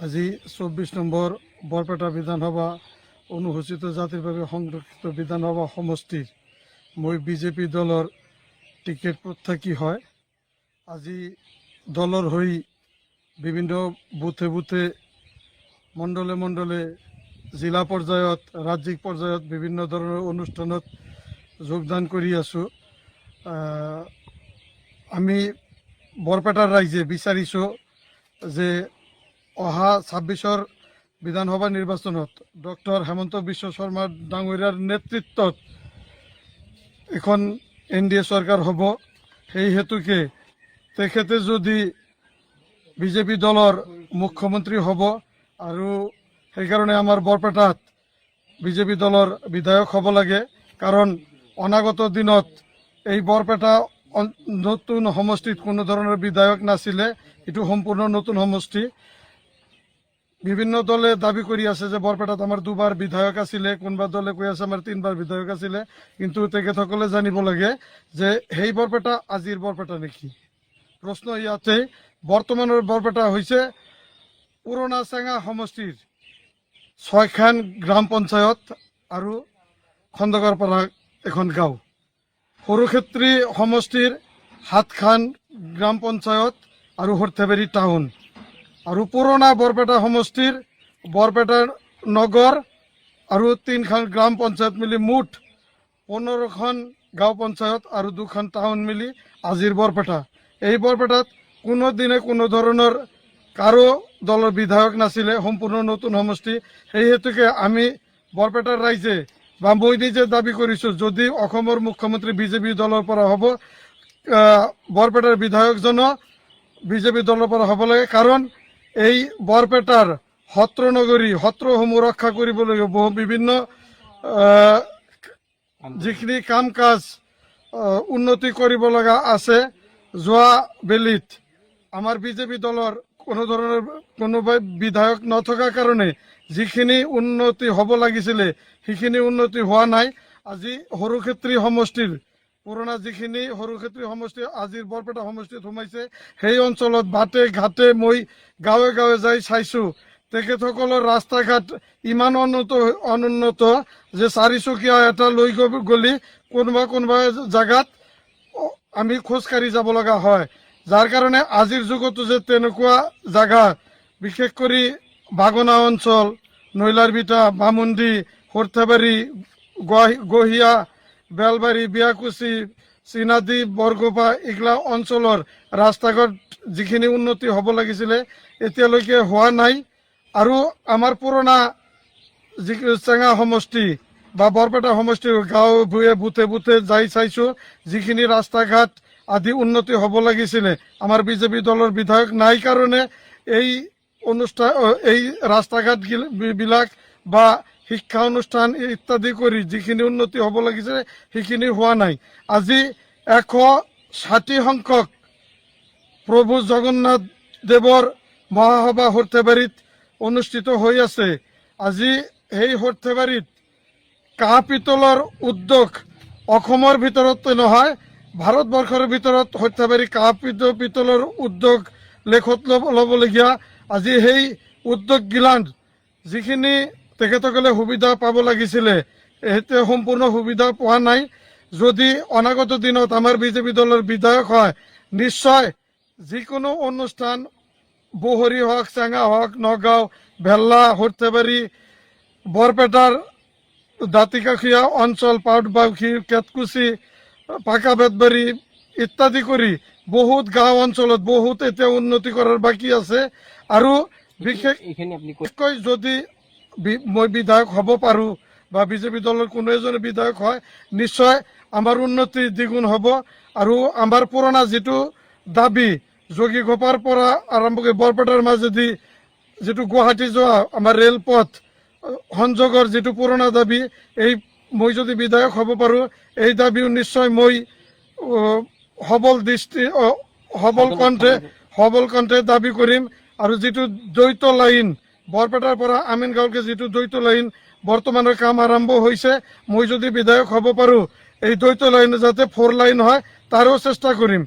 আজি 24 নম্বৰ বৰপেটা বিধানসভা অনুসূচিত জাতিৰ বাবে সংৰক্ষিত বিধানসভা সমষ্টিৰ মই বিজেপি দলৰ টিকেট প্ৰত্যাশী হয়। আজি দলৰ হৈ বিভিন্ন বুথে বুথে মণ্ডলে মণ্ডলে জিলা পৰ্যায়ত ৰাজ্যিক পৰ্যায়ত বিভিন্ন ধৰণৰ অনুষ্ঠানত যোগদান কৰি আছোঁ। আমি বৰপেটাৰ ৰাইজে বিচাৰিছোঁ যে অহা 26ৰ বিধানসভা নিৰ্বাচনত ডক্টৰ হেমন্ত বিশ্ব শৰ্মা ডাঙৰীয়াৰ নেতৃত্বত এখন NDA চৰকাৰ হ'ব। সেই হেতুকে তেখেতে যদি বিজেপি দলৰ মুখ্যমন্ত্ৰী হ'ব আৰু সেইকাৰণে আমাৰ বৰপেটাত বিজেপি দলৰ বিধায়ক হ'ব লাগে, কাৰণ অনাগত দিনত এই বৰপেটা নতুন সমষ্টিত কোনো ধৰণৰ বিধায়ক নাছিলে। এইটো সম্পূৰ্ণ নতুন সমষ্টি। বিভিন্ন দলে দাবী কৰি আছে যে বৰপেটাত আমাৰ 2বাৰ বিধায়ক আছিলে, কোনোবা দলে কৈ আছে আমাৰ 3বাৰ বিধায়ক আছিলে, কিন্তু তেখেতসকলে জানিব লাগে যে সেই বৰপেটা আজিৰ বৰপেটা নেকি। প্ৰশ্ন ইয়াতে, বৰ্তমানৰ বৰপেটা হৈছে পুৰণা চেঙা সমষ্টিৰ 6খন গ্ৰাম পঞ্চায়ত আৰু খন্দকাৰপাৰা এখন গাঁও, সৰুক্ষেত্ৰী সমষ্টিৰ 7খন গ্ৰাম পঞ্চায়ত আৰু সৰ্থেবাৰী টাউন, আৰু পুৰণা বৰপেটা সমষ্টিৰ বৰপেটা নগৰ আৰু 3খন গ্ৰাম পঞ্চায়ত মিলি মুঠ 15খন গাঁও পঞ্চায়ত আৰু 2খন টাউন মিলি আজিৰ বৰপেটা। এই বৰপেটাত কোনোদিনে কোনো ধৰণৰ কাৰো দলৰ বিধায়ক নাছিলে, সম্পূৰ্ণ নতুন সমষ্টি। সেই হেতুকে আমি বৰপেটাৰ ৰাইজে বা মই নিজে দাবী কৰিছোঁ, যদি অসমৰ মুখ্যমন্ত্ৰী বিজেপি দলৰ পৰা হ'ব, বৰপেটাৰ বিধায়কজনো বিজেপি দলৰ পৰা হ'ব লাগে। কাৰণ এই বৰপেটাৰ সত্ৰ নগৰী সত্ৰসমূহ ৰক্ষা কৰিবলৈ বিভিন্ন যিখিনি কাম কাজ উন্নতি কৰিব লগা আছে, যোৱা বেলিত আমাৰ বিজেপি দলৰ কোনো ধৰণৰ কোনোবাই বিধায়ক নথকা কাৰণে যিখিনি উন্নতি হ'ব লাগিছিলে সেইখিনি উন্নতি হোৱা নাই। আজি সৰুক্ষেত্ৰী সমষ্টিৰ পুৰণা যিখিনি সৰুক্ষেত্ৰী সমষ্টি আজিৰ বৰপেটা সমষ্টিত সোমাইছে, সেই অঞ্চলত বাটে ঘাটে মই গাঁৱে গাঁৱে যাই চাইছোঁ, তেখেতসকলৰ ৰাস্তা ঘাট ইমান অনুন্নত যে 4চকীয়া এটা লৈ গ'লে কোনোবা জেগাত আমি খোজকাঢ়ি যাব লগা হয়। যাৰ কাৰণে আজিৰ যুগতো যে তেনেকুৱা জেগা, বিশেষ কৰি বাগনা অঞ্চল, নৈলাৰবিটা, বামুণ্ডি, সৰ্থেবাৰী, গহিয়া, বেলবাৰী, বিয়াকুচি, চিনাদি, বৰগোপা এইগিলা অঞ্চলৰ ৰাস্তা ঘাট যিখিনি উন্নতি হ'ব লাগিছিলে এতিয়ালৈকে হোৱা নাই। আৰু আমাৰ পুৰণা যি চেঙা সমষ্টি বা বৰপেটা সমষ্টিৰ গাঁও ভূঞে বুথে বুথে যাই চাইছোঁ, যিখিনি ৰাস্তা ঘাট আদি উন্নতি হ'ব লাগিছিলে, আমাৰ বিজেপি দলৰ বিধায়ক নাই কাৰণে এই এই ৰাস্তা ঘাট বিলাক বা শিক্ষা অনুষ্ঠান ইত্যাদি কৰি যিখিনি উন্নতি হ'ব লাগিছিলে সেইখিনি হোৱা নাই। আজি 160 সংখ্যক প্ৰভু জগন্নাথ দেৱৰ মহাসভা সৰ্থেবাৰীত অনুষ্ঠিত হৈ আছে। আজি সেই সৰ্থেবাৰীত কাঁহ পিতলৰ উদ্যোগ অসমৰ ভিতৰতে নহয়, ভাৰতবৰ্ষৰ ভিতৰত সৰ্থেবাৰী কাঁহ পিতলৰ উদ্যোগ লেখত ল'বলগীয়া। আজি সেই উদ্যোগ গিলান যিখিনি তেখেতসকলে সুবিধা পাব লাগিছিলে এতিয়া সম্পূৰ্ণ সুবিধা পোৱা নাই। যদি অনাগত দিনত আমাৰ বিজেপি দলৰ বিধায়ক হয়, নিশ্চয় যিকোনো অনুষ্ঠান বহৰী হওক, চেঙা হওক, নগাঁও, ভেল্লা, সৰ্থেবাৰী, বৰপেটাৰ দাঁতিকাষৰীয়া অঞ্চল, পাউটবাউসী, কেতকুচি, পাকা বেতবাৰী ইত্যাদি কৰি বহুত গাঁও অঞ্চলত বহুত এতিয়া উন্নতি কৰাৰ বাকী আছে। আৰু বিশেষকৈ যদি মই বিধায়ক হ'ব পাৰোঁ বা বিজেপি দলৰ কোনো এজন বিধায়ক হয়, নিশ্চয় আমাৰ উন্নতি দ্বিগুণ হ'ব। আৰু আমাৰ পুৰণা যিটো দাবী যোগীঘোপাৰ পৰা আৰম্ভ কৰি বৰপেটাৰ মাজেদি যিটো গুৱাহাটী যোৱা আমাৰ ৰেলপথ সংযোগৰ যিটো পুৰণা দাবী, এই মই যদি বিধায়ক হ'ব পাৰোঁ, এই দাবীও নিশ্চয় মই সবল কণ্ঠে দাবী কৰিম। আৰু যিটো দ্বৈত লাইন বৰপেটাৰ পৰা আমিনগাঁৱলৈকে যিটো দ্বৈত লাইন বৰ্তমানৰ কাম আৰম্ভ হৈছে, মই যদি বিধায়ক হ'ব পাৰোঁ, এই দ্বৈত লাইন যাতে 4 লাইন হয় তাৰো চেষ্টা কৰিম।